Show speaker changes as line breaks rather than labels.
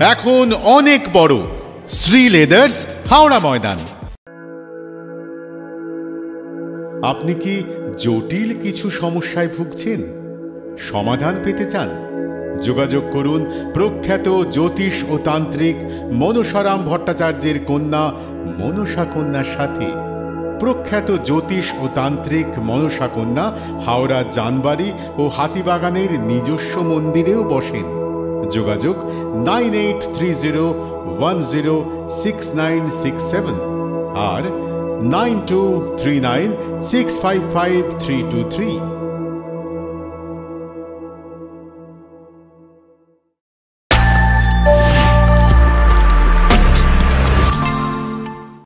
এখন অনেক বড়। শ্রী লেদার্স, হাওড়া ময়দান। আপনি কি জটিল কিছু সমস্যায় ভুগছেন? সমাধান পেতে চান? যোগাযোগ করুন প্রখ্যাত জ্যোতিষ ও তান্ত্রিক মনসারাম ভট্টাচার্যের কন্যা মনসা কন্যার সাথে। প্রখ্যাত জ্যোতিষ ও তান্ত্রিক মনসা কন্যা হাওড়া জানবাড়ি ও হাতিবাগানের নিজস্ব মন্দিরেও বসেন। যোগাযোগ 9830106967 আর 9239655323।